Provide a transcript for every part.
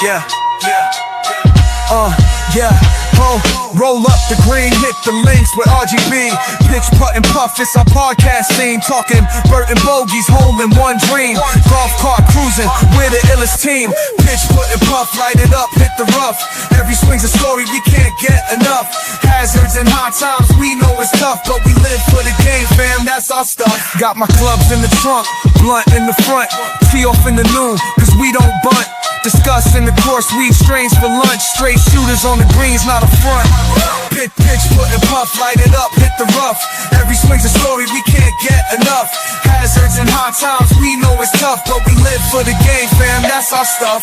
Yeah, yeah. Oh, roll up the green, hit the links with RGB. Pitch, putt, and puff, it's our podcast scene. Talking Burt and Bogies, hole in one dream. Golf cart cruising, we're the illest team. Pitch, putt, and puff, light it up, hit the rough. Every swing's a story, we can't get enough. Hazards and hard times, we know it's tough, but we live for the game, fam, that's our stuff. Got my clubs in the trunk, blunt in the front. Tee off in the noon, cause we don't bunt. Discuss in the course, weed strains for lunch. Straight shooters on the greens, not a front. Pitch, foot and puff, light it up, hit the rough. Every swing's a story, we can't get enough. Hazards and hard times, we know it's tough, but we live for the game, fam, that's our stuff.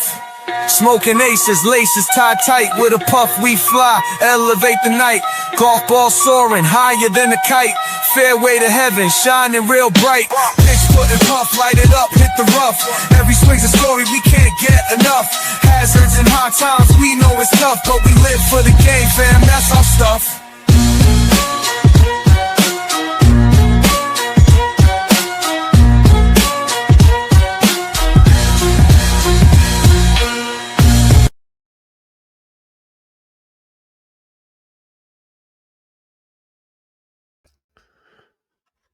Smoking aces, laces tied tight. With a puff we fly, elevate the night. Golf ball soaring, higher than a kite. Fairway to heaven, shining real bright. Pitch, foot and puff, light it up, hit the rough. Every swing's a story, we can't get enough. Hazards and hard times, we know it's tough, but we live for the game, fam, that's our stuff.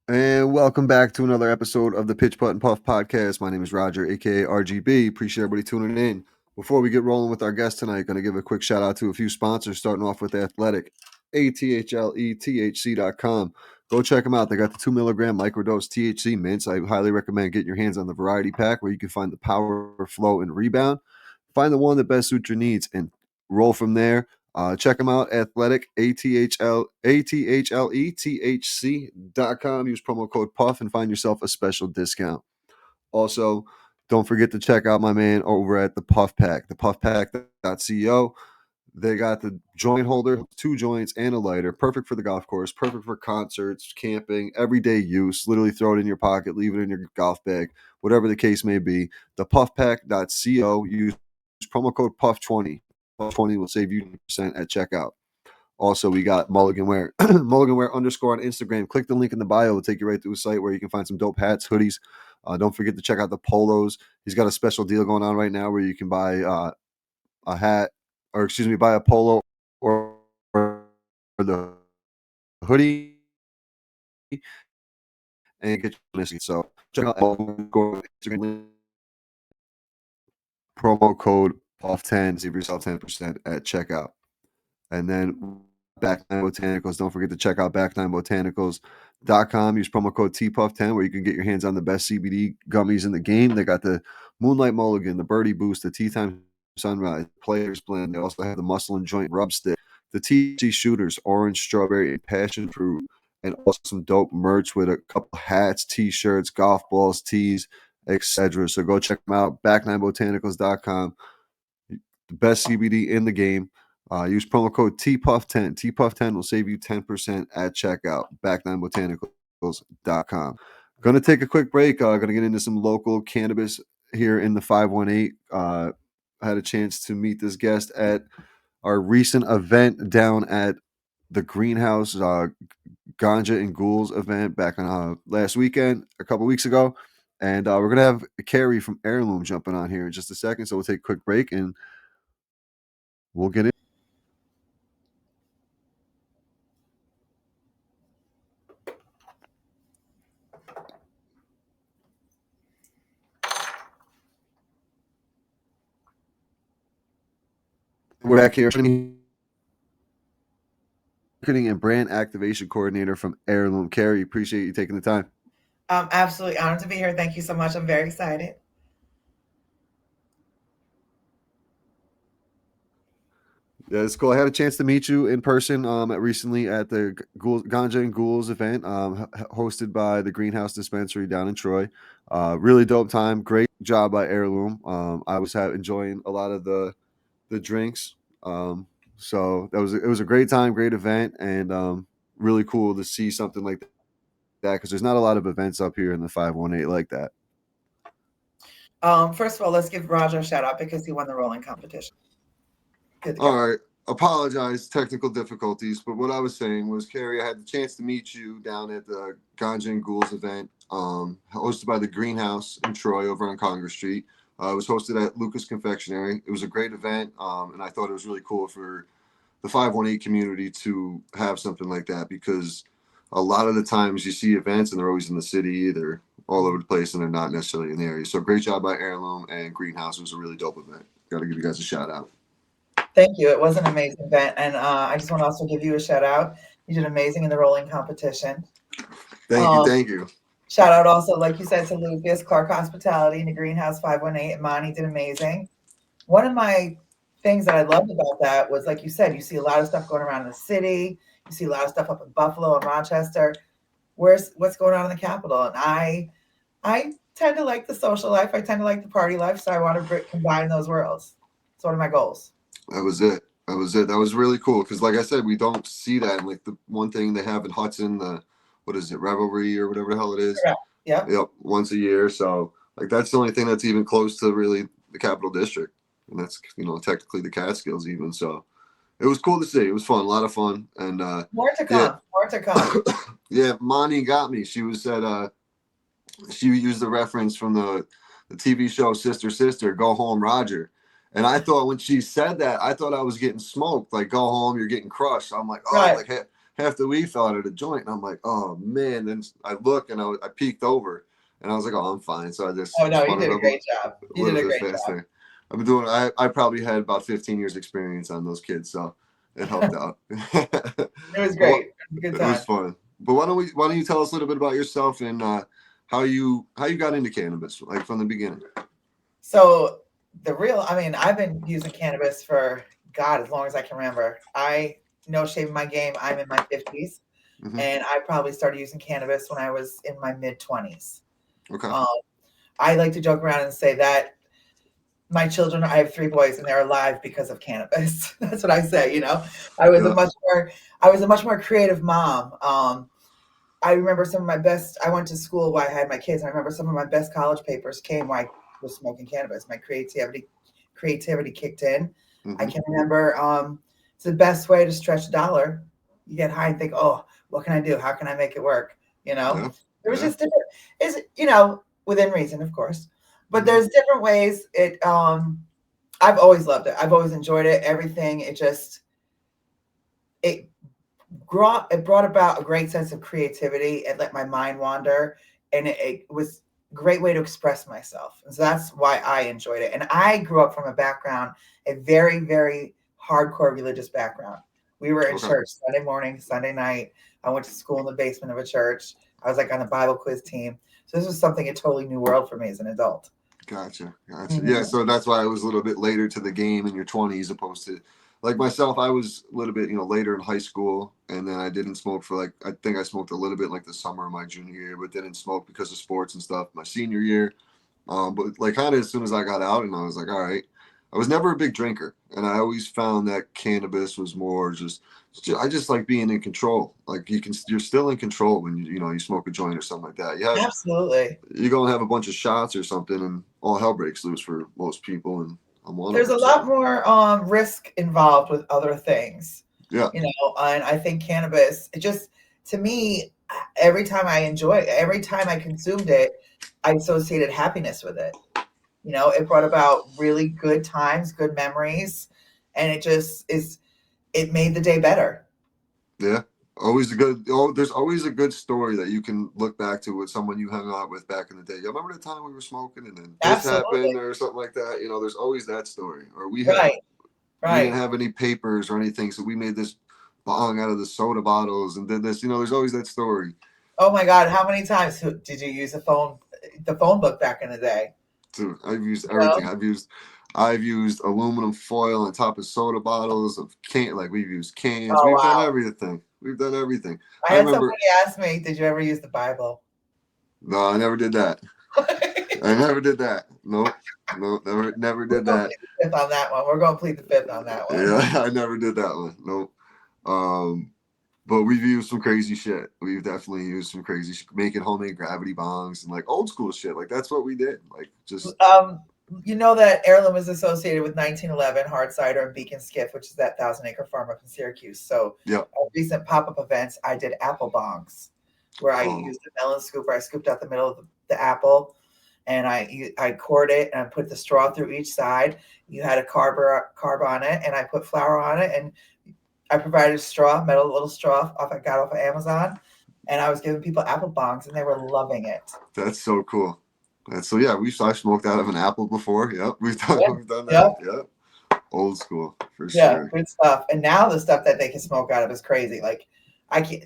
And welcome back to another episode of the Pitch, Putt, and Puff podcast. My name is Roger, aka RGB. Appreciate everybody tuning in. Before we get rolling with our guest tonight, going to give a quick shout out to a few sponsors, starting off with Athletic, ATHLETHC.com. Go check them out. They got the 2 milligram microdose THC mints. I highly recommend getting your hands on the variety pack where you can find the power, flow, and rebound. Find the one that best suits your needs and roll from there. Check them out, Athletic, ATHLETHC.com. Use promo code PUFF and find yourself a special discount. Also, don't forget to check out my man over at the Puff Pack, thepuffpack.co. They got the joint holder, 2 joints, and a lighter. Perfect for the golf course, perfect for concerts, camping, everyday use. Literally throw it in your pocket, leave it in your golf bag, whatever the case may be. Thepuffpack.co. Use promo code PUFF20. 20 will save you 10% at checkout. Also, we got Mulligan Wear. Mulligan Wear _ on Instagram. Click the link in the bio. It'll take you right to a site where you can find some dope hats, hoodies. Don't forget to check out the polos. He's got a special deal going on right now where you can buy a hat, or excuse me, buy a polo or the hoodie and get your missing. So check out Instagram. Promo code PUFF10, save yourself 10% at checkout. And then Back9 Botanicals. Don't forget to check out back9botanicals.com. Use promo code TPUFF10 where you can get your hands on the best CBD gummies in the game. They got the Moonlight Mulligan, the Birdie Boost, the Tea Time Sunrise, Players Blend. They also have the Muscle and Joint Rub Stick, the THC Shooters, Orange, Strawberry, and Passion Fruit, and also some dope merch with a couple hats, t-shirts, golf balls, tees, etc. So go check them out, back9botanicals.com. The best CBD in the game. Use promo code TPUFF10. TPUFF10 will save you 10% at checkout. Back9botanicals.com. Going to take a quick break. Going to get into some local cannabis here in the 518. I had a chance to meet this guest at our recent event down at the Greenhouse Ganja and Ghouls event back on last weekend, a couple weeks ago. And we're going to have Karry from Ayrloom jumping on here in just a second. So we'll take a quick break and we'll get in. We're back here. Marketing and brand activation coordinator from Ayrloom. Karry, appreciate you taking the time. I'm absolutely honored to be here. Thank you so much. I'm very excited. Yeah, it's cool. I had a chance to meet you in person recently at the Ganja and Ghouls event hosted by the Greenhouse Dispensary down in Troy. Really dope time. Great job by Ayrloom. I was enjoying a lot of the drinks. So it was a great time, great event, and really cool to see something like that because there's not a lot of events up here in the 518 like that. First of all, let's give Roger a shout out because he won the rolling competition. All right. Apologize, technical difficulties. But what I was saying was, Karry, I had the chance to meet you down at the Ganja and Ghouls event hosted by the Greenhouse in Troy over on Congress Street. It was hosted at Lucas Confectionery. It was a great event, and I thought it was really cool for the 518 community to have something like that, because a lot of the times you see events and they're always in the city, they're all over the place, and they're not necessarily in the area. So great job by Ayrloom and Greenhouse. It was a really dope event. Got to give you guys a shout out. Thank you. It was an amazing event. And I just want to also give you a shout out. You did amazing in the rolling competition. Thank you. Thank you. Shout out also, like you said, to Lucas, Clark Hospitality, and the Greenhouse 518. And Monty did amazing. One of my things that I loved about that was, like you said, you see a lot of stuff going around in the city. You see a lot of stuff up in Buffalo and Rochester. What's going on in the capital? And I tend to like the social life. I tend to like the party life. So I want to combine those worlds. It's one of my goals. That was it. That was it. That was really cool because, like I said, we don't see that. And like the one thing they have in Hudson, the what is it, Revelry or whatever the hell it is. Correct. Yep. Yep. Once a year. So like that's the only thing that's even close to really the Capital District, and that's technically the Catskills even. So it was cool to see. It was fun, a lot of fun, and more to come. Yeah. More to come. Yeah, Monty got me. She was said she used the reference from the TV show Sister Sister, Go Home Roger. And I thought when she said that, I thought I was getting smoked. Like, go home, you're getting crushed. I'm like, oh, right. Like half the weed fell out of the joint. And I'm like, oh, man. Then I look and I peeked over and I was like, oh, I'm fine. So I just. Oh, no, you did a great job. You did a great job. I've been doing, I probably had about 15 years experience on those kids. So it helped out. It was great. Good time. It was fun. But why don't you tell us a little bit about yourself and how you got into cannabis, like from the beginning? So, I've been using cannabis for, God, as long as I can remember. No shame in my game. I'm in my 50s, and I probably started using cannabis when I was in my mid-20s. Okay. I like to joke around and say that my children, I have 3 boys, and they're alive because of cannabis. That's what I say, I was a much more creative mom. I remember some of my best, I went to school while I had my kids. I remember some of my best college papers came while I was smoking cannabis. My creativity kicked in. I can remember it's the best way to stretch a dollar. You get high and think, oh, what can I do? How can I make it work? There was just different, within reason, of course, but there's different ways. I've always loved it. I've always enjoyed it. Everything. It brought about a great sense of creativity. It let my mind wander, and it was great way to express myself. And so that's why I enjoyed it. And I grew up from a very, very hardcore religious background. We were in church Sunday morning, Sunday night. I went to school in the basement of a church. I was like on the Bible quiz team. So this was a totally new world for me as an adult. Gotcha. Yeah, so that's why I was a little bit later to the game in your 20s opposed to like myself. I was a little bit, later in high school, and then I didn't smoke for I think I smoked a little bit like the summer of my junior year, but didn't smoke because of sports and stuff my senior year. But like kind of as soon as I got out, and I was like, all right, I was never a big drinker, and I always found that cannabis was more I just like being in control. Like you're still in control when you smoke a joint or something like that. Yeah, absolutely. You're gonna have a bunch of shots or something, and all hell breaks loose for most people, and I'm one of them. There's a lot more risk involved with other things. Yeah. And I think cannabis, it just, to me, every time I consumed it, I associated happiness with it. It brought about really good times, good memories, and it made the day better. Yeah. There's always a good story that you can look back to with someone you hung out with back in the day. You remember the time we were smoking and then this happened or something like that? There's always that story. Or we didn't have any papers or anything, so we made this bong out of the soda bottles and did this. There's always that story. Oh my God, how many times did you use the phone book back in the day? Dude, I've used everything. I've used aluminum foil on top of soda bottles of we've used cans. We've done everything. We've done everything. I had somebody ask me, did you ever use the Bible? No, I never did that. I never did that. Nope, never did that. Fifth on that one. We're going to plead the fifth on that one. Yeah, I never did that one. Nope. But we've used some crazy shit. We've definitely used some crazy shit, making homemade gravity bongs and old school shit. That's what we did. That Ayrloom is associated with 1911 Hard Cider and Beacon Skiff, which is that 1,000-acre farm up in Syracuse. So at recent pop-up events, I did apple bongs, where I used a melon scooper. I scooped out the middle of the apple, and I cored it and I put the straw through each side. You had a carb on it, and I put flour on it, and I provided a straw, metal little straw I got off of Amazon, and I was giving people apple bongs, and they were loving it. That's so cool. That's so yeah. I smoked out of an apple before. Yep, Yeah. we've done Yep. that. Yep, old school for Yeah, sure. good stuff. And now the stuff that they can smoke out of is crazy. Like I can't.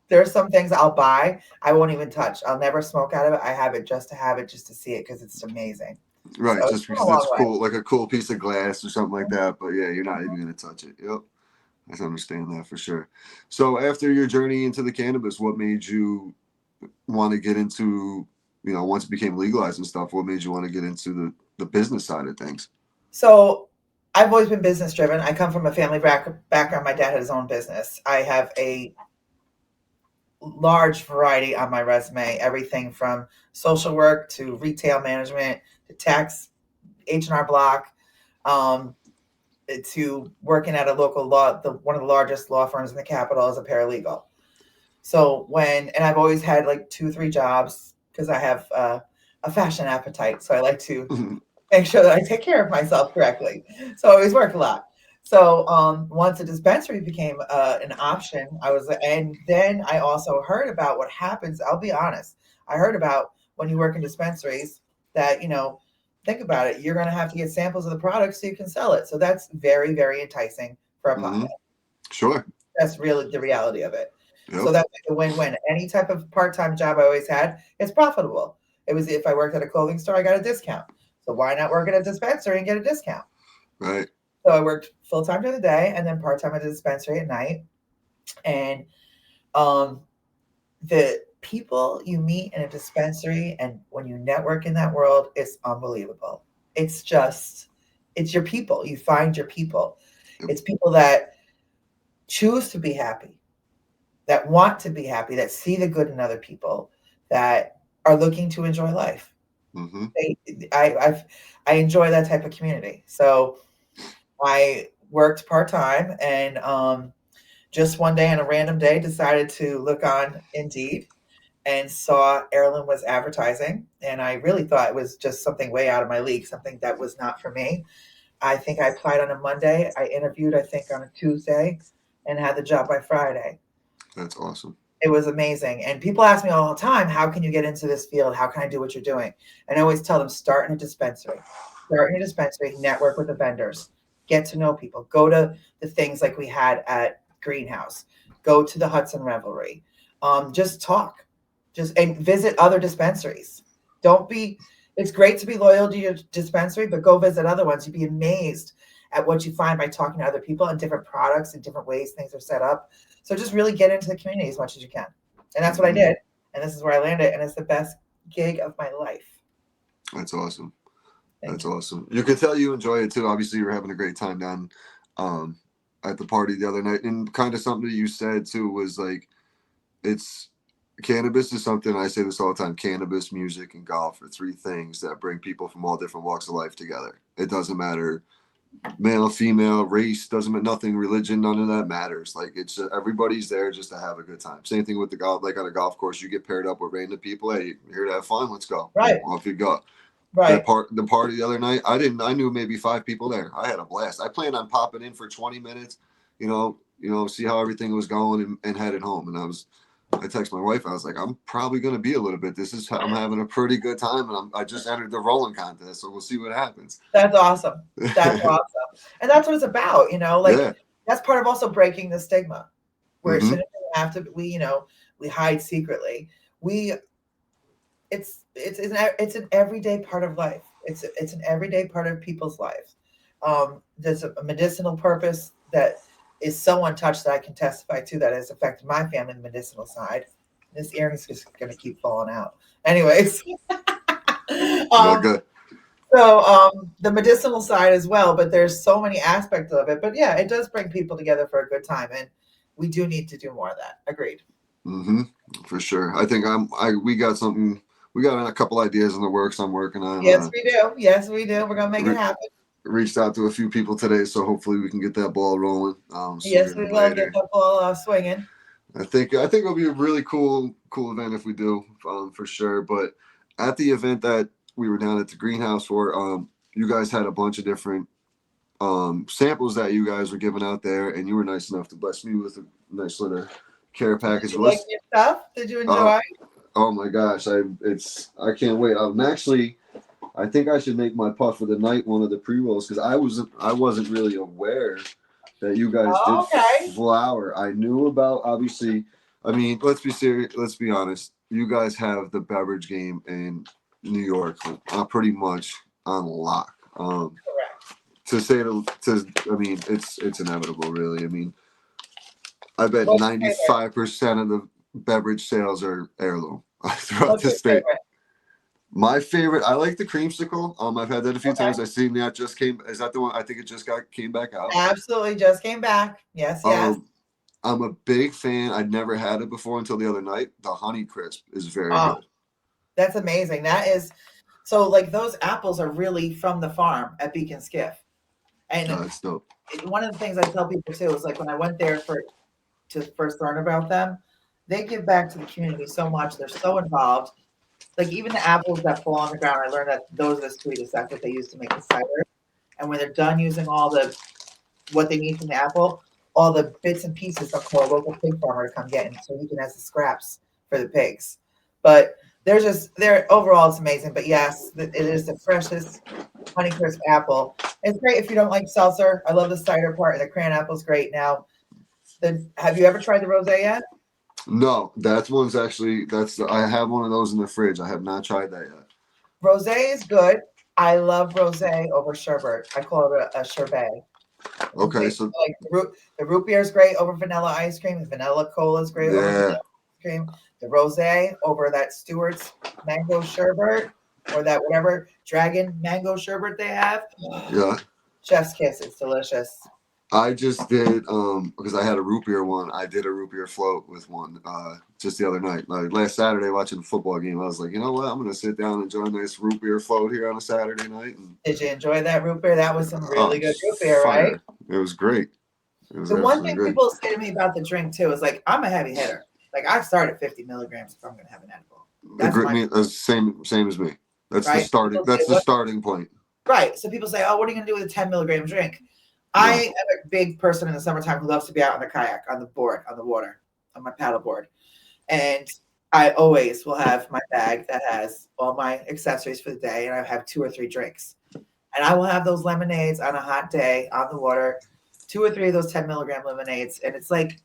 There's some things I'll buy, I won't even touch. I'll never smoke out of it. I have it just to have it, just to see it, because it's amazing. Right, So it's just come a because it's long way. cool, like a cool piece of glass or something like that. But yeah, you're not even gonna touch it. Yep, I understand that for sure. So after your journey into the cannabis, what made you want to get into, once it became legalized and stuff, what made you want to get into the business side of things? So I've always been business driven. I come from a family background. My dad had his own business. I have a large variety on my resume, everything from social work to retail management to tax, H&R Block, to working at a local one of the largest law firms in the capital as a paralegal. So and I've always had like 2-3 jobs because I have a fashion appetite. So I like to make sure that I take care of myself correctly. So I always work a lot. So once a dispensary became an option, and then I also heard about what happens. I'll be honest. I heard about when you work in dispensaries that, think about it. You're going to have to get samples of the product so you can sell it. So that's very, very enticing for a pocket. Sure. That's really the reality of it. Yep. So that's like a win-win. Any type of part-time job I always had, it's profitable. It was, if I worked at a clothing store, I got a discount. So why not work at a dispensary and get a discount? Right. So I worked full-time during the day and then part-time at the dispensary at night. And the people you meet in a dispensary and when you network in that world, it's unbelievable. It's your people. You find your people. Yep. It's people that choose to be happy, that want to be happy, that see the good in other people, that are looking to enjoy life. Mm-hmm. I enjoy that type of community. So I worked part-time and just one day on a random day decided to look on Indeed and saw Ayrloom was advertising. And I really thought it was just something way out of my league, something that was not for me. I think I applied on a Monday. I interviewed, I think, on a Tuesday and had the job by Friday. That's awesome. It was amazing. And people ask me all the time, how can you get into this field? How can I do what you're doing? And I always tell them, start in a dispensary. Start in a dispensary, network with the vendors, get to know people. Go to the things like we had at Greenhouse. Go to the Hudson Revelry. Just talk. And visit other dispensaries. It's great to be loyal to your dispensary, but go visit other ones. You'd be amazed at what you find by talking to other people and different products and different ways things are set up. So just really get into the community as much as you can. And that's what I did. And this is where I landed. And it's the best gig of my life. That's awesome. Thank you. Awesome. You could tell you enjoy it too. Obviously, you were having a great time down at the party the other night. And kind of something that you said too was like, cannabis is something, I say this all the time, cannabis, music, and golf are 3 things that bring people from all different walks of life together. It doesn't matter male, female, race, doesn't matter, nothing, religion, none of that matters. Like it's everybody's there just to have a good time. Same thing with the golf, like on a golf course, you get paired up with random people. Hey, you're here to have fun, let's go. Right. Off you go. Right. The party the other night, I knew maybe 5 people there. I had a blast. I planned on popping in for 20 minutes, see how everything was going and headed home. And I texted my wife. I was like, I'm probably going to be a little bit. I'm having a pretty good time, and I just entered the rolling contest, so we'll see what happens. That's awesome. That's awesome, and that's what it's about. That's part of also breaking the stigma, where it shouldn't have to. We hide secretly. It's an everyday part of life. It's an everyday part of people's lives. There's a medicinal purpose that is so untouched that I can testify to that has affected my family on the medicinal side. This earring's just going to keep falling out. Anyways. Good. So the medicinal side as well, but there's so many aspects of it. But yeah, it does bring people together for a good time. And we do need to do more of that. Agreed. Mm-hmm. For sure. I think we got a couple ideas in the works I'm working on. Yes, we do. Yes, we do. We're going to make it happen. Reached out to a few people today, so hopefully we can get that ball rolling. Yes, we will get the ball swinging. I think it'll be a really cool event if we do, for sure. But at the event that we were down at the greenhouse for, you guys had a bunch of different samples that you guys were giving out there, and you were nice enough to bless me with a nice little care package. Did you like your stuff? Did you enjoy? Oh my gosh, I can't wait. I think I should make my puff of the night one of the pre-rolls, because I wasn't really aware that you guys did flour. I knew about, obviously. I mean, let's be serious. Let's be honest. You guys have the beverage game in New York pretty much on lock. I mean, it's inevitable, really. I mean, I bet 95% of the beverage sales are Ayrloom throughout the state. My favorite, I like the creamsicle. I've had that a few times. I've seen that just came. Is that the one? I think it just came back out. Absolutely, just came back. Yes, yes. I'm a big fan. I'd never had it before until the other night. The Honey Crisp is very good. That's amazing. That is, so like those apples are really from the farm at Beacon Skiff. And that's dope. One of the things I tell people too is like when I went there to first learn about them, they give back to the community so much. They're so involved. Like even the apples that fall on the ground, I learned that those are the sweetest. That's what they use to make the cider. And when they're done using what they need from the apple, all the bits and pieces, they'll call a local pig farmer to come get in so he can have the scraps for the pigs. But overall it's amazing. But yes, it is the freshest Honeycrisp apple. It's great if you don't like seltzer. I love the cider part. The cran apple's great. Now, have you ever tried the rosé yet? No, I have one of those in the fridge. I have not tried that yet. Rosé is good. I love rosé over sherbet. I call it a sherbet. Okay, so like the root beer is great over vanilla ice cream. The vanilla cola is great over vanilla ice cream. The rosé over that Stewart's mango sherbet or that whatever dragon mango sherbet they have. Yeah. Chef's kiss. It's delicious. I just did because I had a root beer one. I did a root beer float with one just the other night. Like last Saturday watching a football game, I was like, you know what? I'm gonna sit down and enjoy a nice root beer float here on a Saturday night. Did you enjoy that root beer? That was some really good root beer, right? It was great. The one thing people say to me about the drink too is like, I'm a heavy hitter. Like I start at 50 milligrams if I'm gonna have an edible. That's same as me. That's right? The starting point. Right. So people say, oh, what are you gonna do with a 10 milligram drink? I am a big person in the summertime who loves to be out on the kayak, on the board, on the water, on my paddle board. And I always will have my bag that has all my accessories for the day, and I have 2 or 3 drinks. And I will have those lemonades on a hot day on the water, 2 or 3 of those 10 milligram lemonades. And it's like,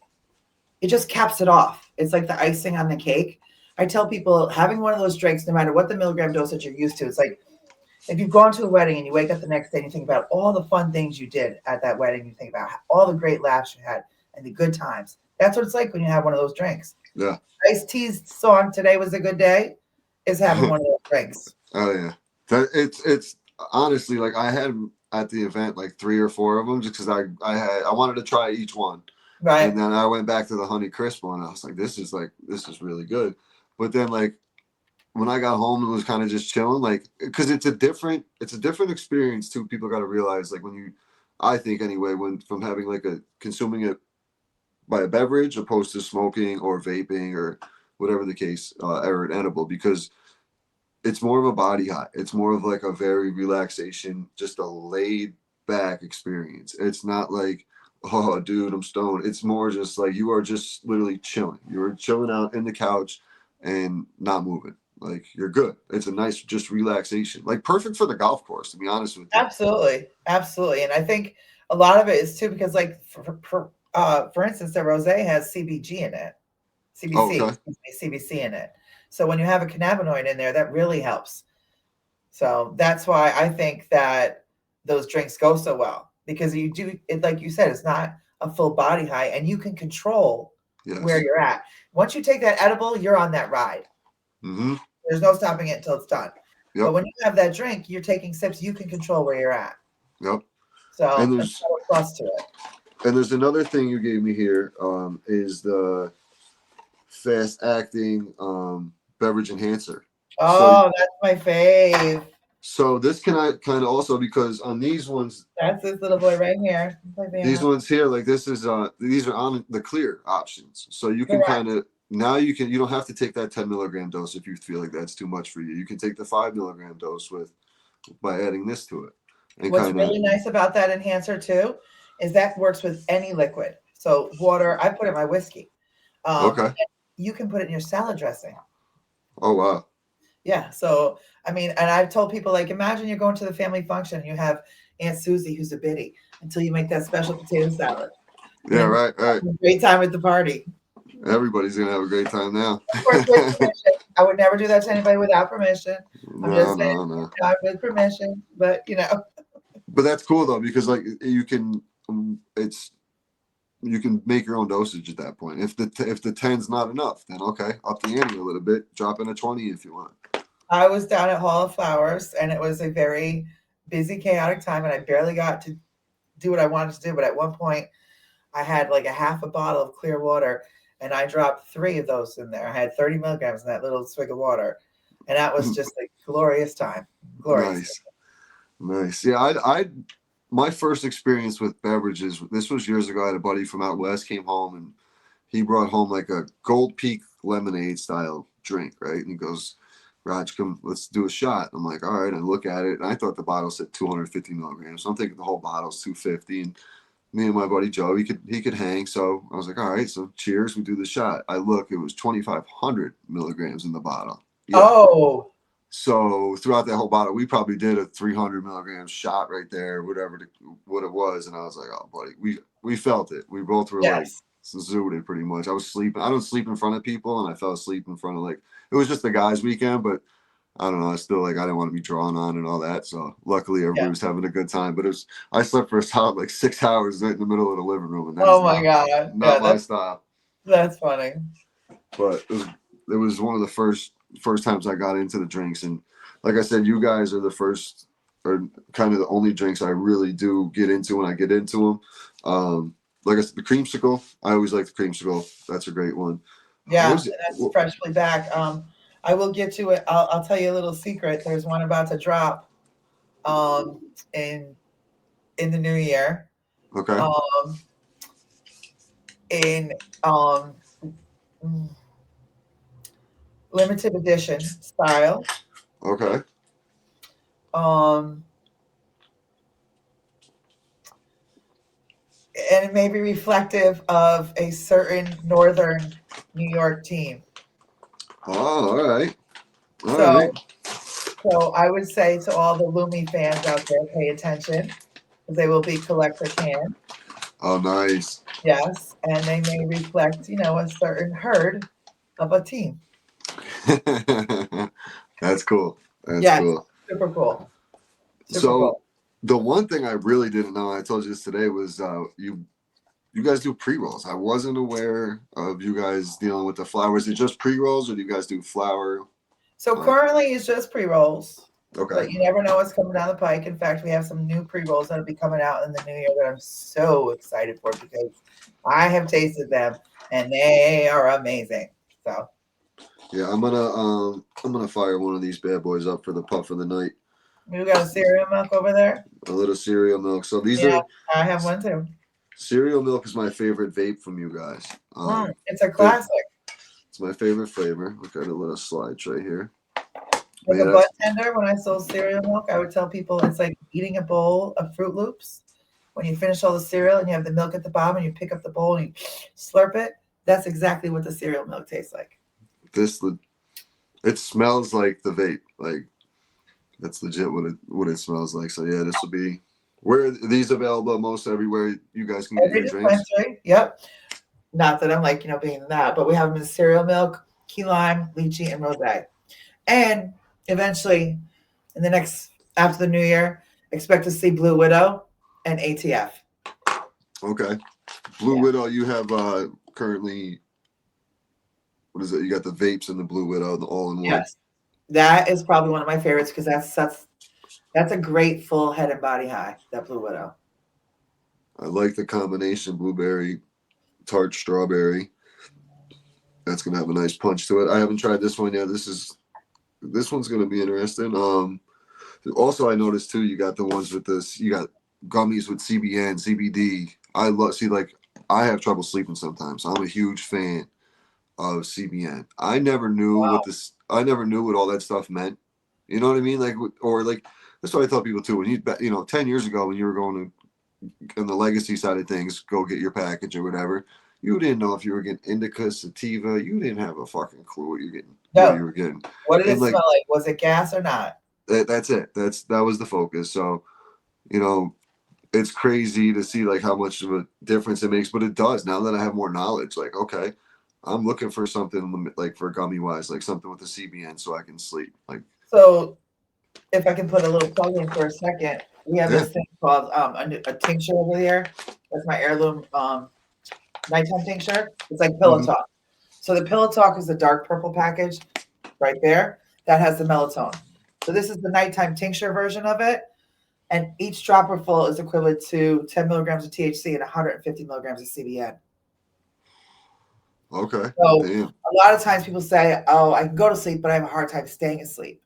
it just caps it off. It's like the icing on the cake. I tell people having one of those drinks, no matter what the milligram dosage you're used to, it's like, if you've gone to a wedding and you wake up the next day and you think about all the fun things you did at that wedding, you think about all the great laughs you had and the good times. That's what it's like when you have one of those drinks. Yeah. Ice-T's song, Today Was a Good Day, is having one of those drinks. Oh, yeah. It's honestly, like I had at the event like 3 or 4 of them just because I wanted to try each one. Right. And then I went back to the Honey Crisp one. I was like, this is really good. But then like, when I got home, it was kind of just chilling, like, because it's a different experience too. People got to realize, like, I think anyway, from having like consuming it by a beverage opposed to smoking or vaping or whatever the case, or an edible, because it's more of a body high. It's more of like a very relaxation, just a laid back experience. It's not like, oh, dude, I'm stoned. It's more just like you are just literally chilling. You're chilling out in the couch and not moving. Like you're good. It's a nice just relaxation. Like perfect for the golf course, to be honest with you. Absolutely. Absolutely. And I think a lot of it is too because like for instance, the rosé has CBG in it. CBC in it. So when you have a cannabinoid in there, that really helps. So that's why I think that those drinks go so well because you do it, like you said, it's not a full body high and you can control where you're at. Once you take that edible, you're on that ride. Mm-hmm. There's no stopping it until it's done. Yep. But when you have that drink, you're taking sips. You can control where you're at. Yep. So there's a plus to it. And there's another thing you gave me here is the fast acting beverage enhancer. Oh, that's my fave. So this can I kind of also because on these ones, that's this little boy right here. These ones here, like this is these are on the clear options, so you can kind of now you don't have to take that 10 milligram dose if you feel like that's too much for you. You can take the 5 milligram dose by adding this to it. And What's kind of really nice about that enhancer too is that works with any liquid. So water, I put it in my whiskey. okay. You can put it in your salad dressing. Oh wow. Yeah. So I mean, and I've told people like, imagine you're going to the family function, and you have Aunt Susie who's a biddy until you make that special potato salad. And Yeah, then right. great time at the party. Everybody's gonna have a great time now. Of course, with permission. I would never do that to anybody without permission. I'm just saying, No. with permission, but But that's cool though, because like you can make your own dosage at that point. If the 10's not enough, then okay, up the ante a little bit, drop in a 20 if you want. I was down at Hall of Flowers, and it was a very busy, chaotic time, and I barely got to do what I wanted to do. But at one point, I had like a half a bottle of clear water, and I dropped 3 of those in there. I had 30 milligrams in that little swig of water, and that was just a glorious time. Glorious. Nice. Yeah, I my first experience with beverages. This was years ago. I had a buddy from out west came home, and he brought home like a Gold Peak lemonade style drink, right? And he goes, Raj, come, let's do a shot. I'm like, all right. I look at it, and I thought the bottle said 250 milligrams. So I'm thinking the whole bottle's 250. And me and my buddy Joe, he could hang. So I was like, all right, so cheers. We do the shot. I look, it was 2,500 milligrams in the bottle. Yeah. Oh. So throughout that whole bottle, we probably did a 300 milligram shot right there, what it was. And I was like, oh, buddy, we felt it. We both were like zooted pretty much. I was sleeping. I don't sleep in front of people, and I fell asleep in front of it was just the guys' weekend, but I don't know. I still I didn't want to be drawn on and all that. So luckily everybody was having a good time. But I slept for a solid like 6 hours right in the middle of the living room, and oh my god, not my style. That's funny. But it was one of the first times I got into the drinks, and like I said, you guys are the first or kind of the only drinks I really do get into when I get into them. Like I said, the creamsicle, I always like the creamsicle. That's a great one. Yeah, that's freshly back. I will get to it. I'll tell you a little secret. There's one about to drop in the new year. Okay. In limited edition style. Okay. And it may be reflective of a certain northern New York team. Oh, all right. So I would say to all the Lumi fans out there, pay attention, because they will be collector cans. Oh, nice. Yes, and they may reflect, a certain herd of a team. That's cool. That's cool. Super cool. The one thing I really didn't know, I told you this today, was you guys do pre-rolls. I wasn't aware of you guys dealing with the flower. Is it just pre-rolls, or do you guys do flower? So currently it's just pre-rolls. Okay. But you never know what's coming down the pike. In fact, we have some new pre-rolls that'll be coming out in the new year that I'm so excited for, because I have tasted them and they are amazing. So yeah, I'm gonna fire one of these bad boys up for the puff of the night. You got a cereal milk over there? A little cereal milk. So these are. I have one too. Cereal milk is my favorite vape from you guys. It's a classic. It's my favorite flavor. Look at a little slides right here. Like a bartender, when I sold cereal milk, I would tell people it's like eating a bowl of Fruit Loops. When you finish all the cereal and you have the milk at the bottom and you pick up the bowl and you slurp it, that's exactly what the cereal milk tastes like. It smells like the vape. Like, that's legit what it smells like. So yeah, this will be. Where are these available? Most everywhere you guys can get your drinks. Yep. Not that I'm being that, but we have them in cereal milk, key lime, lychee, and rosé. And eventually, after the new year, expect to see Blue Widow and ATF. Okay. Blue Widow, you have currently, what is it? You got the vapes and the Blue Widow, the all-in-one. Yes. That is probably one of my favorites, because that's a great full head and body high, that Blue Widow. I like the combination blueberry, tart strawberry. That's going to have a nice punch to it. I haven't tried this one yet. This one's going to be interesting. Also, I noticed too, you got the ones with this, you got gummies with CBN, CBD. I have trouble sleeping sometimes. I'm a huge fan of CBN. I never knew Wow. what this. I never knew what all that stuff meant. You know what I mean? Like, or like that's what I tell people too. When you 10 years ago when you were going to on the legacy side of things, go get your package or whatever. You didn't know if you were getting indica, sativa. You didn't have a fucking clue what you're getting, what No. you were getting, What did it and like smell like? Was it gas or not? that's it. That was the focus. So you know, it's crazy to see like how much of a difference it makes, but it does now that I have more knowledge. Like, okay, I'm looking for something like for gummy wise, like something with a CBN so I can sleep. Like, So if I can put a little plug in for a second, we have yeah, this thing called a tincture over here. That's my heirloom nighttime tincture. It's like Pillow hmm Talk. So the Pillow Talk is the dark purple package right there that has the melatonin. So this is the nighttime tincture version of it. And each dropper full is equivalent to 10 milligrams of THC and 150 milligrams of CBN. okay, So damn, a lot of times people say, "Oh, I can go to sleep, but I have a hard time staying asleep."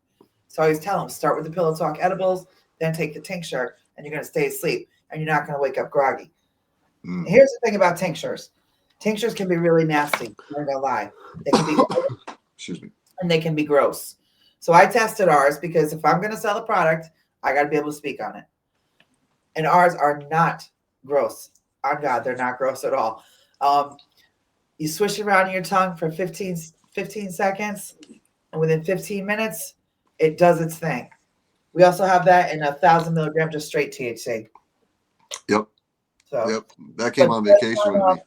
So I always tell them, start with the Pillow Talk edibles, then take the tincture, and you're going to stay asleep, and you're not going to wake up groggy. mm. Here's the thing about tinctures: tinctures can be really nasty. I'm not gonna lie. They can be Excuse me. and they can be gross. So I tested ours because if I'm going to sell a product, I got to be able to speak on it. And ours are not gross. On God, they're not gross at all. Um, you swish it around your tongue for 15 seconds, and within 15 minutes, it does its thing. We also have that in 1,000 milligrams of straight THC. Yep, So, yep, that but came on vacation with me.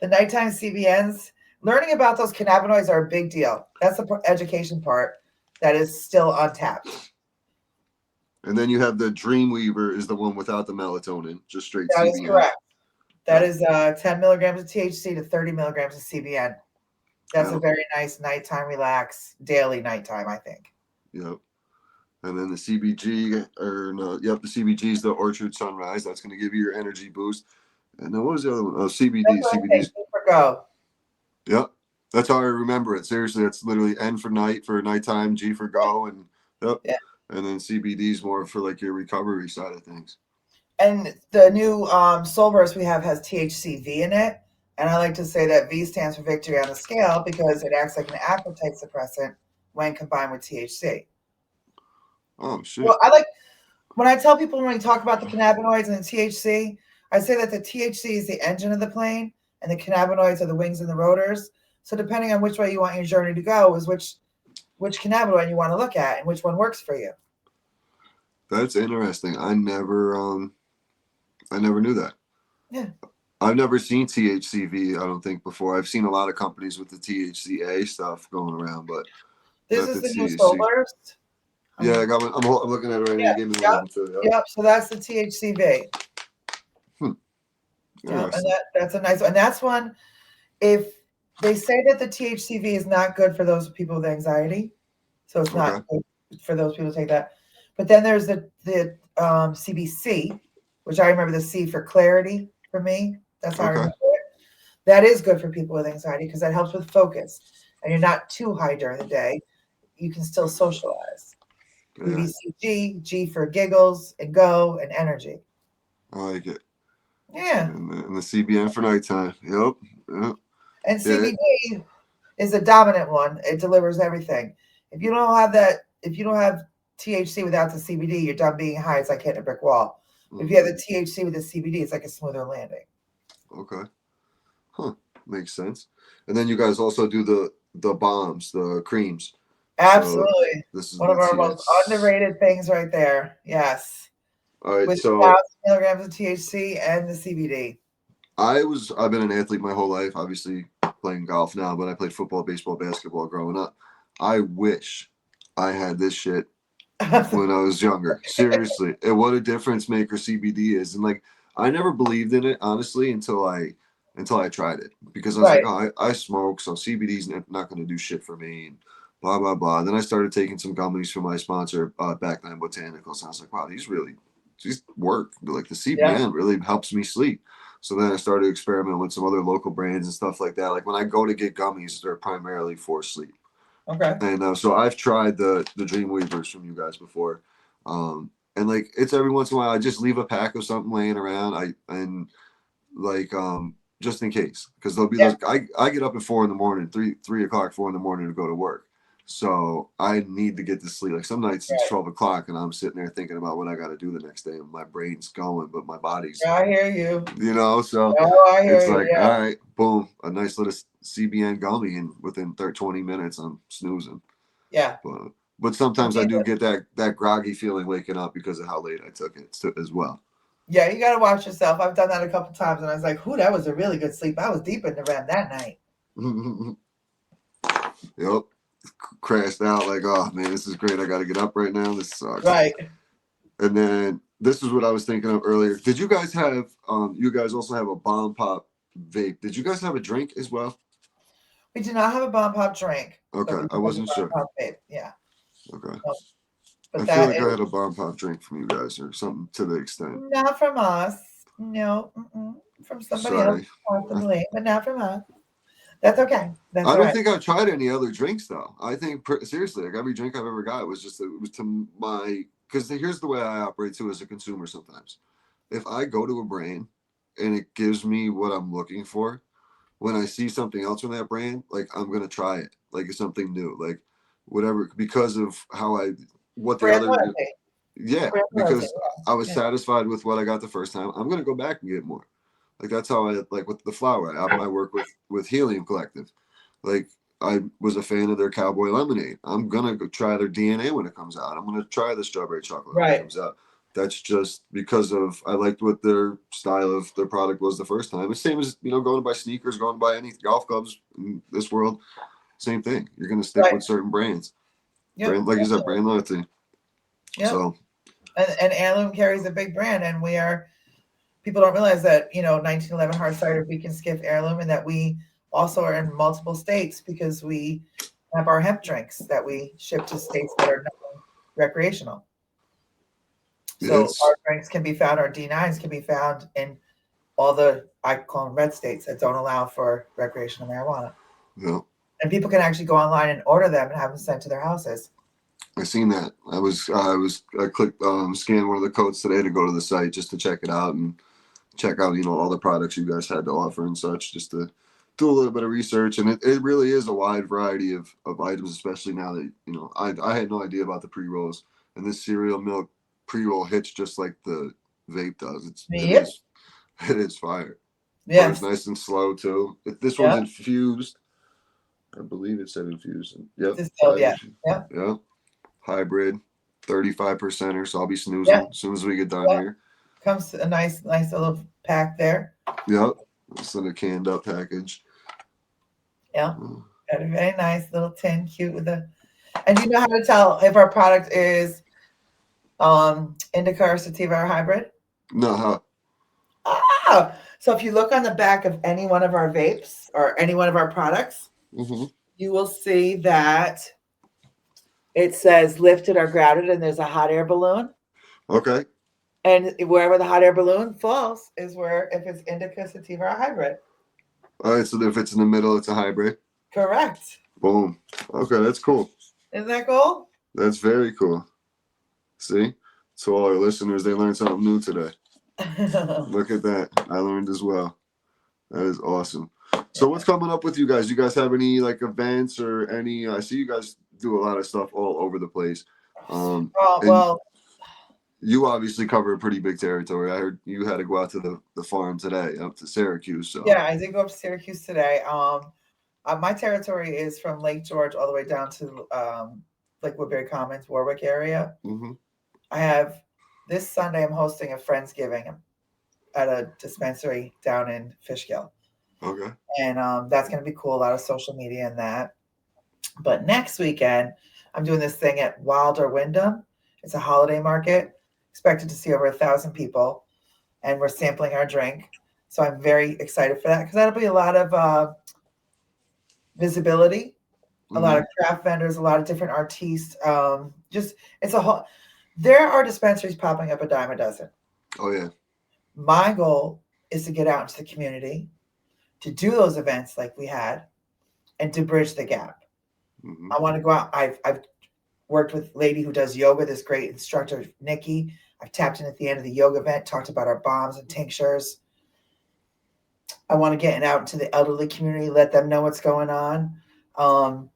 the nighttime CBNs, learning about those cannabinoids are a big deal. That's the education part that is still untapped. And then you have the Dreamweaver is the one without the melatonin, just straight That is CBN. correct. That Yep. is 10 milligrams of THC to 30 milligrams of CBN. That's a Yep. very nice nighttime relax, daily nighttime, I think. Yep. And then the CBG, or no, yep, the CBG is the Orchard Sunrise. That's going to give you your energy boost. And then what was the other one? Oh, That's CBD. what I say, CBD's. super go. Yep. That's how I remember it. Seriously, that's literally N for night for nighttime, G for go, and yep. Yeah. And then CBD's more for like your recovery side of things. And the new Soul Burst we have has THCV in it. And I like to say that V stands for victory on the scale because it acts like an appetite suppressant when combined with THC. Oh Well, shit. I like when I tell people when we talk about the cannabinoids and the THC, I say that the THC is the engine of the plane and the cannabinoids are the wings and the rotors. So depending on which way you want your journey to go is which cannabinoid you want to look at and which one works for you. That's interesting. I never knew that. Yeah. I've never seen THCV, I don't think, before. I've seen a lot of companies with the THCA stuff going around, but This not is the the new Soul THC. Burst. Yeah, I got one. I'm looking at it right now. Yeah, You gave me one of yep, them too. Yep. yep. So that's the THCV. Hmm. Yeah, and Interesting. that's a nice one. And that's one. If they say that the THCV is not good for those people with anxiety, so it's not Okay. good for those people to take that. But then there's the CBC, which I remember the C for clarity for me. That's how I Okay. remember it. That is good for people with anxiety because that helps with focus, and you're not too high during the day. You can still socialize. Yeah, BBCG, G for giggles and go and energy. I like it. Yeah. And the CBN for nighttime. Yep. Yep. And Yeah. CBD is the dominant one. It delivers everything. If you don't have that, if you don't have THC without the CBD, you're done being high. It's like hitting a brick wall. If you have the THC with the CBD, it's like a smoother landing. Okay. Huh. Makes sense. And then you guys also do the bombs, the creams. So Absolutely. this is One the of our most TS. underrated things right there. Yes. All right. With So 1,000 milligrams of THC and the CBD. I've been an athlete my whole life, obviously playing golf now, but I played football, baseball, basketball growing up. I wish I had this shit when I was younger. Seriously. And what a difference maker CBD is. And like I never believed in it, honestly, until I tried it. Because I was like, Right. oh, I smoke, so CBD's not gonna do shit for me and blah blah blah. Then I started taking some gummies from my sponsor, back then Botanicals. And I was like, wow, these work. Like the Yeah. CBN really helps me sleep. So then I started experimenting with some other local brands and stuff like that. Like when I go to get gummies, they're primarily for sleep. Okay. And so I've tried the Dream Weavers from you guys before, and like it's every once in a while I just leave a pack of something laying around. I and like just in case, because there'll be Yeah. those. I get up at 4 a.m, 3 o'clock, 4 a.m to go to work. So I need to get to sleep. Like some nights it's Right. 12 o'clock and I'm sitting there thinking about what I got to do the next day, and my brain's going, but my body's, I hear you. so Oh, I hear it's you. like, Yeah. all right, boom, a nice little CBN gummy, and within 20 minutes I'm snoozing. Yeah. But sometimes I do get that groggy feeling waking up because of how late I took it as well. Yeah, you got to watch yourself. I've done that a couple times, and I was like, "Whoo, that was a really good sleep. I was deep in the REM that night." Yep. Crashed out like, oh man, this is great. I got to get up right now. This sucks. Right. And then this is what I was thinking of earlier. Did you guys have? You guys also have a bomb pop vape. Did you guys have a drink as well? We do not have a bomb pop drink. Okay, I wasn't sure. Pop vape. Yeah. Okay. But I feel like I had a bomb pop drink from you guys or something to the extent. Not from us. No. From somebody else, possibly, but not from us. That's okay. I don't think I've tried any other drinks though. I think seriously, like every drink I've ever got was to my, because here's the way I operate too as a consumer sometimes. If I go to a brand and it gives me what I'm looking for, when I see something else from that brand, like I'm gonna try it. Like it's something new, like whatever, because of what the brand other loyalty. yeah, Brand because loyalty, I was satisfied with what I got the first time. I'm gonna go back and get more. Like that's how I like with the flower. I work with Helium Collective. Like I was a fan of their Cowboy Lemonade. I'm gonna go try their DNA when it comes out. I'm gonna try the strawberry chocolate when it comes out. That's just because of I liked what their style of their product was the first time. It's same as going to buy sneakers, going to buy any golf clubs in this world. Same thing. You're gonna stick with certain brands. Brand, like you said, brand loyalty. Yeah. So and Ayrloom carries a big brand, and we are. People don't realize that 1911 hard cider we can skip Ayrloom, and that we also are in multiple states because we have our hemp drinks that we ship to states that are not recreational. So our drinks can be found, our D9s can be found in all the, I call them red states, that don't allow for recreational marijuana. Yeah. And people can actually go online and order them and have them sent to their houses. I seen that. I clicked scanned one of the codes today to go to the site just to check it out and check out all the products you guys had to offer and such, just to do a little bit of research. And it really is a wide variety of items, especially now that I had no idea about the pre-rolls, and this cereal milk pre-roll hits just like the vape does. It is fire. Yeah, it's nice and slow too. This one's infused. I believe it said infused. Yep. Yeah. Hybrid, 35%, so I'll be snoozing as soon as we get done here. Comes a nice little pack there. Yep. It's in a canned up package. Yeah. Got a very nice little tin, cute with a. And you know how to tell if our product is indica or sativa or hybrid? No. So if you look on the back of any one of our vapes or any one of our products, you will see that it says lifted or grounded, and there's a hot air balloon. Okay. And wherever the hot air balloon falls is where, if it's indica, sativa, or hybrid. All right. So if it's in the middle, it's a hybrid. Correct. Boom. Okay, that's cool. Isn't that cool? That's very cool. See? So all our listeners, they learned something new today. Look at that. I learned as well. That is awesome. So what's coming up with you guys? You guys have any events or any? I see you guys do a lot of stuff all over the place. Well, you obviously cover a pretty big territory. I heard you had to go out to the farm today, up to Syracuse. So yeah, I did go up to Syracuse today. My territory is from Lake George all the way down to like Woodbury Commons, Warwick area. I have this Sunday. I'm hosting a Friendsgiving at a dispensary down in Fishkill. Okay. And that's going to be cool. A lot of social media and that. But next weekend, I'm doing this thing at Wilder Wyndham. It's a holiday market. Expected to see over 1,000 people, and we're sampling our drink. So I'm very excited for that because that'll be a lot of visibility, a lot of craft vendors, a lot of different artistes. It's a whole. There are dispensaries popping up a dime a dozen. Oh yeah. My goal is to get out into the community, to do those events like we had, and to bridge the gap. I want to go out. I've worked with a lady who does yoga, this great instructor, Nikki. I've tapped in at the end of the yoga event, talked about our bombs and tinctures. I want to get out into the elderly community, let them know what's going on. Um,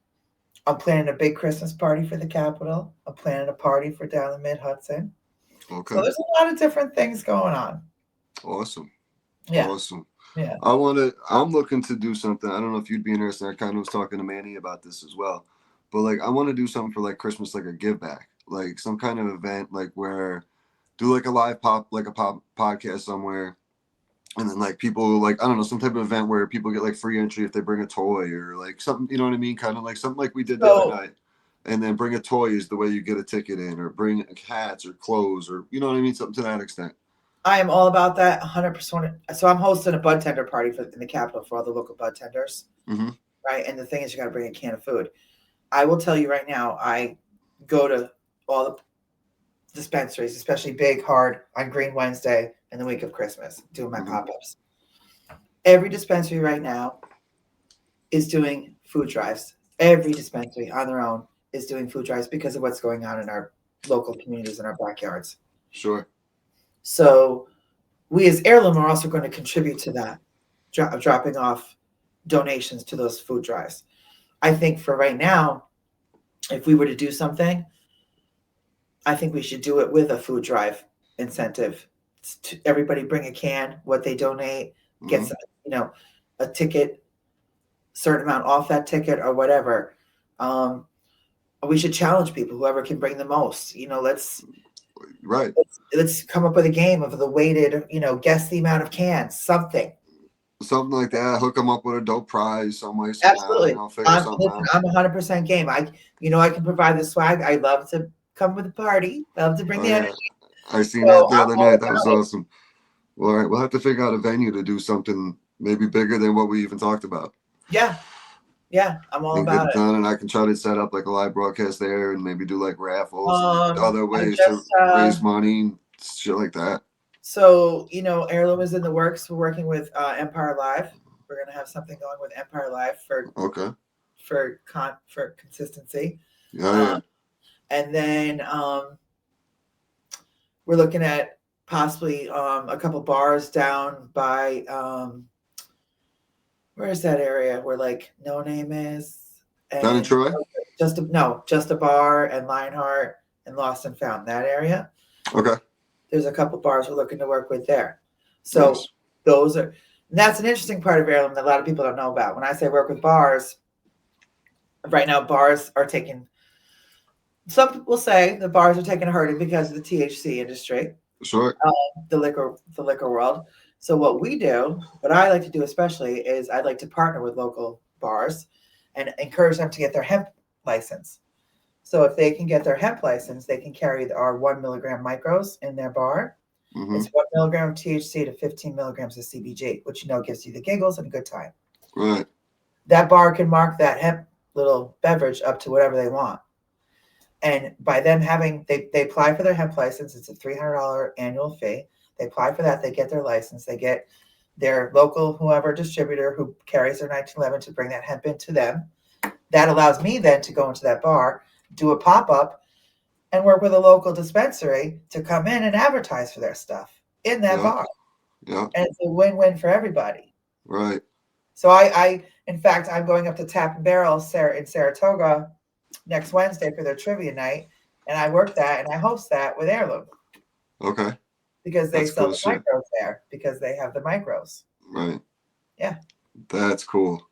I'm planning a big Christmas party for the Capitol. I'm planning a party for down the Mid Hudson. So Okay. there's a lot of different things going on. Awesome. Yeah, Awesome. yeah. I'm looking to do something. I don't know if you'd be interested. I kind of was talking to Manny about this as well. But like I want to do something for like Christmas, like a give back. Like some kind of event like where do like a live pop like a pop podcast somewhere. And then like people like I don't know, some type of event where people get like free entry if they bring a toy or like something, you know what I mean? Kind of like something like we did the other So night. And then bring a toy is the way you get a ticket in, or bring hats or clothes or you know what I mean? Something to that extent. I am all about that 100%. So I'm hosting a bud tender party in the Capitol for all the local bud tenders, Mm-hmm. right? And the thing is, you got to bring a can of food. I will tell you right now, I go to all the dispensaries, especially Big Hard on Green Wednesday and the week of Christmas, doing my Mm-hmm. pop-ups. Every dispensary right now is doing food drives. Every dispensary on their own is doing food drives because of what's going on in our local communities and our backyards. Sure. So we as Ayrloom are also going to contribute to that, dropping off donations to those food drives. I think for right now, if we were to do something, I think we should do it with a food drive incentive. Everybody bring a can, what they donate, get Mm-hmm. some, a ticket, certain amount off that ticket or whatever. We should challenge people, whoever can bring the most. Right. Let's come up with a game of the weighted, guess the amount of cans, something. Something like that. Hook them up with a dope prize some way, somehow, Absolutely. figure something Listen, out. I'm 100% game. I can provide the swag. I love to come with a party. Love to bring Oh the energy. yeah. I seen So that the I'm other all night. That was about it. awesome. Well, all right, we'll have to figure out a venue to do something maybe bigger than what we even talked about. Yeah. Yeah. I'm all And get about it it. done, and I can try to set up like a live broadcast there, and maybe do like raffles and other I ways to just raise money, and shit like that. so Heirloom is in the works. We're working with Empire Live. We're gonna have something going with Empire Live Okay. for consistency. Yeah, Um, yeah. and then we're looking at possibly a couple bars down by where's that area where like No Name is, Down in and Troy. just a bar and Lionheart and Lost and Found, that area. Okay. There's a couple bars we're looking to work with there. So Nice. that's an interesting part of Airloom that a lot of people don't know about. When I say work with bars, right now bars are taking. Some people say the bars are taking a hurting because of the THC industry, Sure. the liquor world. So what I like to do especially is I'd like to partner with local bars and encourage them to get their hemp license. So if they can get their hemp license, they can carry our 1 milligram micros in their bar. Mm-hmm. It's 1 milligram of THC to 15 milligrams of CBG, which gives you the giggles and a good time. Right. That bar can mark that hemp little beverage up to whatever they want. And by them they apply for their hemp license. It's a $300 annual fee. They apply for that. They get their license. They get their local whoever distributor who carries their 1911 to bring that hemp into them. That allows me then to go into that bar, do a pop-up, and work with a local dispensary to come in and advertise for their stuff in that bar. Yeah. And it's a win-win for everybody. Right. So in fact, I'm going up to Tap and Barrel in Saratoga next Wednesday for their trivia night, and I work that and I host that with Ayrloom. Okay. Because they sell the shit. micros there because they have the micros. Right. Yeah. That's cool.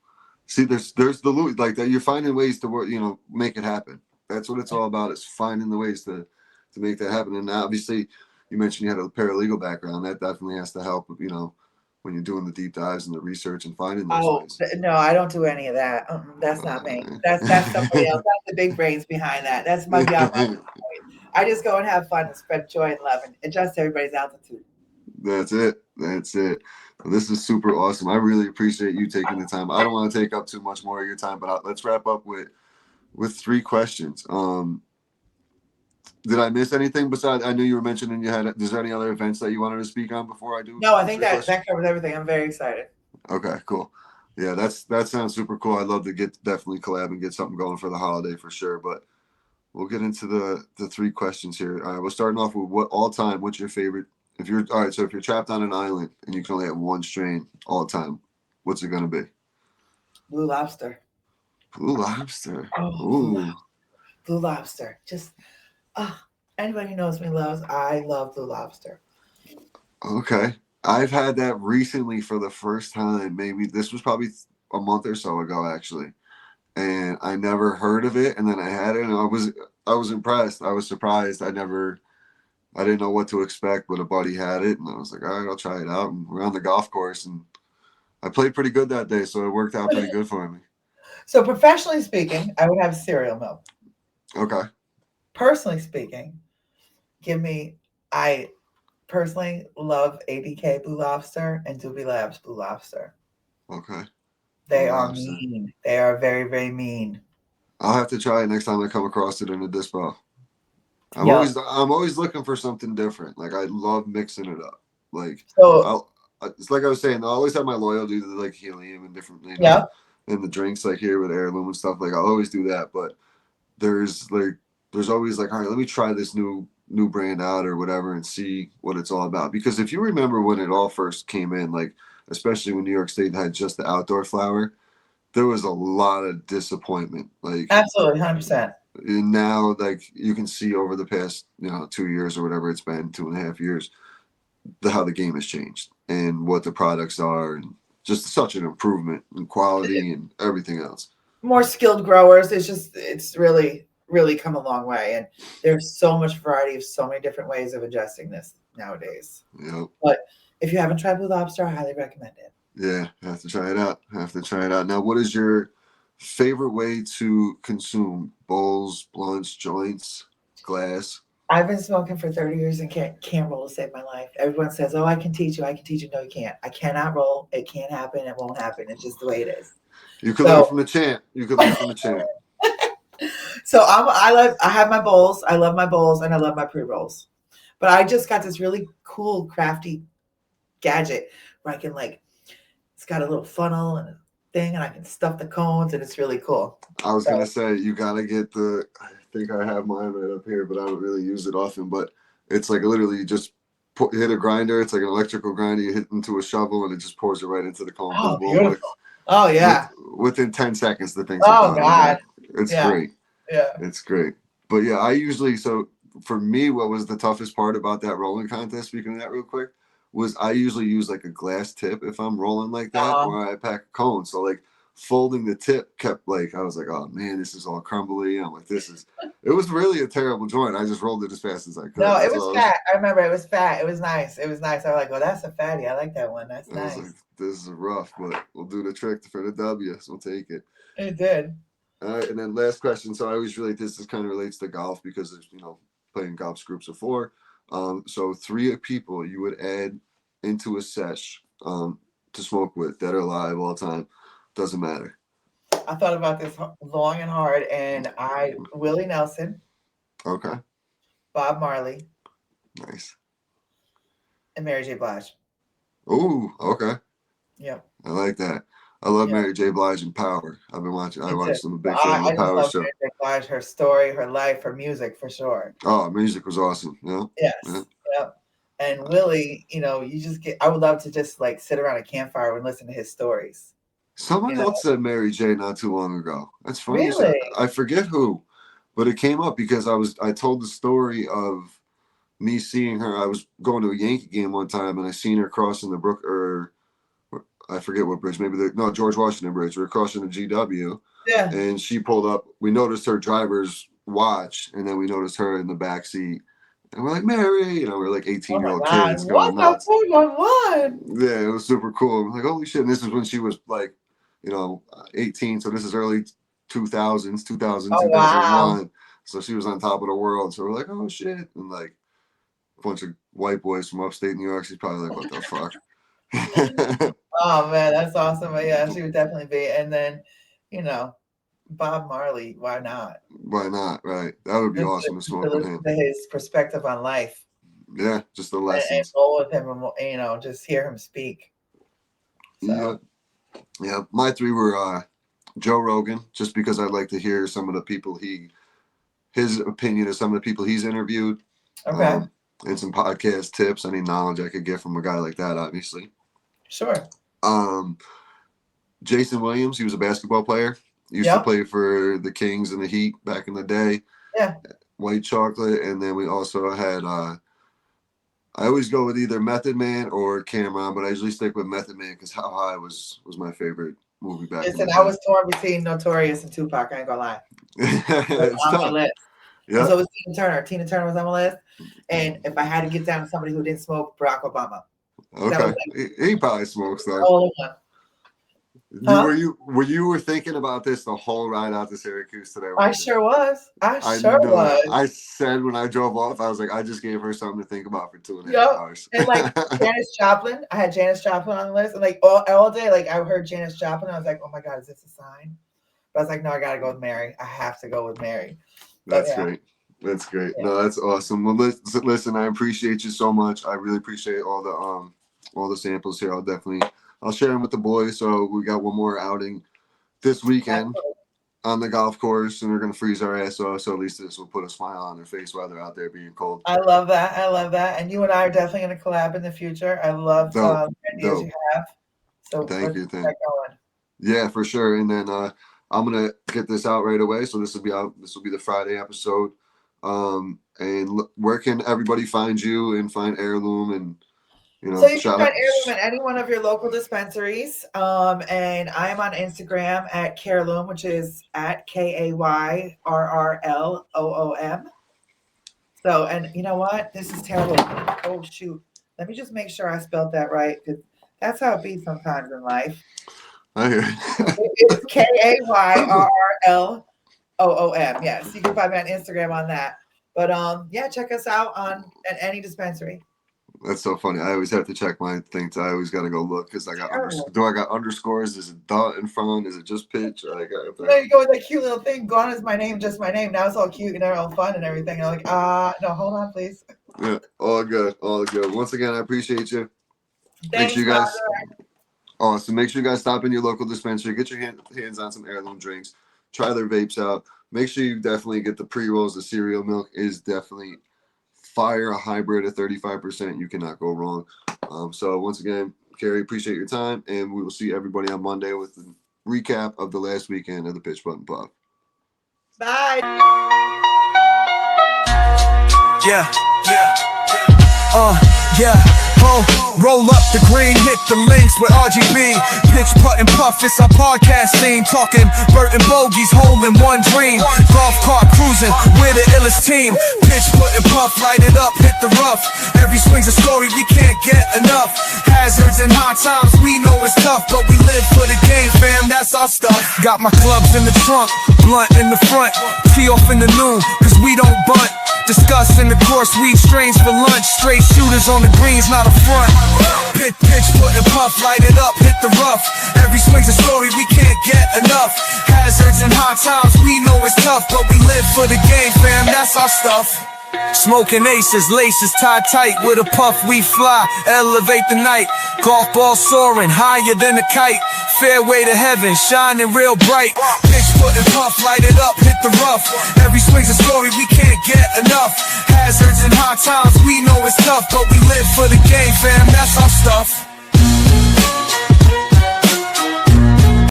See, there's the loot like that. You're finding ways to work, make it happen. That's what it's all about. Is finding the ways to make that happen. And obviously, you mentioned you had a paralegal background. That definitely has to help. When you're doing the deep dives and the research and finding those ways. No, I don't do any of that. That's not me. That's somebody else. That's the big brains behind that. That's my job. I just go and have fun and spread joy and love and adjust everybody's altitude. That's it. Well, this is super awesome. I really appreciate you taking the time. I don't want to take up too much more of your time, but let's wrap up with 3 questions. Did I miss anything besides? I knew you were mentioning is there any other events that you wanted to speak on before I do? No, I think that covers everything. I'm very excited. Okay, cool. Yeah, that sounds super cool. I'd love to definitely collab and get something going for the holiday for sure. But we'll get into the 3 questions here. All right, we're starting off with what's your favorite? If you're trapped on an island and you can only have one strain all the time, What's it gonna be? Blue Lobster. Blue Lobster. Oh, Ooh. Blue Lobster. Just anybody who knows me loves. I love Blue Lobster. Okay. I've had that recently for the first time. Maybe this was probably a month or so ago, actually. And I never heard of it, and then I had it, and I was impressed. I was surprised. I didn't know what to expect, but a buddy had it, and I was like, all right, I'll try it out. And we're on the golf course, and I played pretty good that day, so it worked out pretty good for me. So professionally speaking, I would have cereal milk. Okay. Personally speaking, I personally love ABK Blue Lobster and Doobie Labs Blue Lobster. Okay. They Blue are Lobster. mean. They are very, very mean. I'll have to try it next time I come across it in a dispo. I'm Yeah. always looking for something different. Like I love mixing it up. Like So it's like I was saying, I always have my loyalty to like helium and different, yeah. and the drinks like here with Ayrloom and stuff. Like I'll always do that, but there's always like, all right, let me try this new brand out or whatever and see what it's all about. Because if you remember when it all first came in, like especially when New York State had just the outdoor flower, there was a lot of disappointment. Like Absolutely, 100%. and now like you can see over the past 2 years or whatever it's been, 2.5 years, how the game has changed and what the products are, and just such an improvement in quality and everything else. More skilled growers. It's really, really come a long way. And there's so much variety of so many different ways of ingesting this nowadays. Yep. But if you haven't tried Blue Lobster, I highly recommend it. Yeah, have to try it out. Have to try it out. Now, what is your favorite way to consume bowls, blunts, joints, glass? I've been smoking for 30 years and can't roll to save my life. Everyone says, "Oh, I can teach you. I can teach you." No, you can't. I cannot roll. It can't happen. It won't happen. It's just the way it is. You could learn So, from the champ. You could learn from the champ. I have my bowls. I love my bowls and I love my pre rolls. But I just got this really cool, crafty gadget where I can it's got a little funnel and a thing, and I can stuff the cones, and it's really cool. I was So, gonna say you gotta get the. I think I have mine right up here, but I don't really use it often. But it's like literally you just hit a grinder. It's like an electrical grinder. You hit into a shovel, and it just pours it right into the cone. oh, Boom, boom. beautiful. Oh yeah. Within 10 seconds, the things are Oh done. God. It's Yeah. great. Yeah. It's great. But yeah, so for me, what was the toughest part about that rolling contest, speaking of that real quick, was I usually use like a glass tip if I'm rolling like that, Uh-huh. or I pack a cone. So like folding the tip kept like, I was like, oh man, this is all crumbly. I'm like, it was really a terrible joint. I just rolled it as fast as I could. No, it That's was all fat. I remember it was fat. It was nice. It was nice. I was like, well, that's a fatty. I like that one. That's I was like, nice. this is rough, but we'll do the trick for the W. So we'll take it. It did. All right, and then last question. So I always relate this kind of relates to golf because it's playing golf groups of four. So three people you would add into a sesh to smoke with, dead or alive, all time, doesn't matter. I thought about this long and hard, and Willie Nelson, Okay, Bob Marley, nice. and Mary J. Blige. Ooh, okay, Yep. I like that. I love Yeah. Mary J. Blige and Power. I've been watching. I Me too. watched. I'm a big fan of I the just Power love show. Mary J. Blige, her story, her life, her music for sure. Oh, music was awesome. Yeah. Yes. Yeah. Yep. And Willie, you just I would love to just sit around a campfire and listen to his stories. Someone else said Mary J. not too long ago. That's funny. Really? I forget who, but it came up because I told the story of me seeing her. I was going to a Yankee game one time and I seen her crossing the brook, or I forget what bridge, maybe George Washington Bridge. We were crossing the GW, Yeah. and she pulled up. We noticed her driver's watch, and then we noticed her in the back seat. And we're like, Mary, we're like 18-year-old kids going nuts. Yeah, it was super cool. We're like, holy shit. And this is when she was like, 18. So this is early 2000s, 2000, Oh, wow. 2001. So she was on top of the world. So we're like, oh shit. And like a bunch of white boys from upstate New York. She's probably like, what the fuck? Oh man, that's awesome. But yeah, she would definitely be. And then, Bob Marley, why not? Why not? Right. That would be awesome to smoke with him. To his perspective on life. Yeah, just the And lessons. roll with him and, just hear him speak. So. Yeah. My three were Joe Rogan, just because I'd like to hear some of the people his opinion of some of the people he's interviewed. Okay. And some podcast tips, any knowledge I could get from a guy like that, obviously. Sure. Jason Williams. He was a basketball player. He used to play for the Kings and the Heat back in the day. Yeah. White Chocolate. And then we also had I always go with either Method Man or Cameron, but I usually stick with Method Man because How High was my favorite movie back in the day. I was torn between Notorious and Tupac. I ain't gonna lie. It's on tough. my list. Yeah. So it was Tina Turner. Tina Turner was on my list. And if I had to get down to somebody who didn't smoke, Barack Obama. Okay. He probably smokes though. All in one. Were you thinking about this the whole ride out to Syracuse today? I sure was. I sure was. I said when I drove off, I was like, I just gave her something to think about for 2.5 hours. And like Janis Joplin, I had Janis Joplin on the list, and like all day, like I heard Janis Joplin, I was like, oh my god, is this a sign? But I was like, no, I gotta go with Mary. I have to go with Mary. That's great. That's great. Yeah. No, that's awesome. Well, listen, I appreciate you so much. I really appreciate all the samples here. I'll share them with the boys. So we got one more outing this weekend on the golf course, and we're gonna freeze our ass off. So at least this will put a smile on their face while they're out there being cold. I love that. And you and I are definitely gonna collab in the future. I love the ideas you have. So thank you. Yeah, for sure. And then I'm gonna get this out right away. So this will be out. This will be the Friday episode. And where can everybody find you and find Ayrloom and? So you can find Ayrloom at any one of your local dispensaries. And I am on Instagram at Karryloom, which is at KAYRRLOOM. So, and you know what? This is terrible. Oh, shoot. Let me just make sure I spelled that right, because that's how it be sometimes in life. I hear It's KAYRRLOOM. Yes, you can find me on Instagram on that. But yeah, check us out at any dispensary. That's so funny. I always have to check my things. I always got to go look because I got do I got underscores? Is it dot in front? Is it just pitch? There you go with that cute little thing. Gone is my name, just my name. Now it's all cute and all fun and everything. I'm like, no, hold on, please. Yeah, all good. Once again, I appreciate you. Thanks, make sure you guys. Awesome. Make sure you guys stop in your local dispensary. Get your hands on some Ayrloom drinks. Try their vapes out. Make sure you definitely get the pre-rolls. The cereal milk is definitely fire, a hybrid at 35%. You cannot go wrong. So once again, Karry, appreciate your time, and we will see everybody on Monday with the recap of the last weekend of the Pitch Button Puff. Bye. Roll up the green, hit the links with RGB. Pitch, putt, and puff, it's our podcast scene. Talking Burt and Bogies, hole in one dream. Golf cart cruising, we're the illest team. Pitch, putt, and puff, light it up, hit the rough. Every swing's a story, we can't get enough. Hazards and hard times, we know it's tough, but we live for the game, fam, that's our stuff. Got my clubs in the trunk, blunt in the front. Tee off in the noon, cause we don't bunt. Discussing the course, weed strains for lunch. Straight shooters on the greens, not a front. Pitch, put and puff, light it up, hit the rough. Every swing's a story, we can't get enough. Hazards and hard times, we know it's tough, but we live for the game, fam, that's our stuff. Smoking aces, laces tied tight. With a puff we fly, elevate the night. Golf ball soaring, higher than a kite. Fairway to heaven, shining real bright. Pitch, foot and puff, light it up, hit the rough. Every swing's a story, we can't get enough. Hazards and hard times, we know it's tough, but we live for the game, fam, that's our stuff.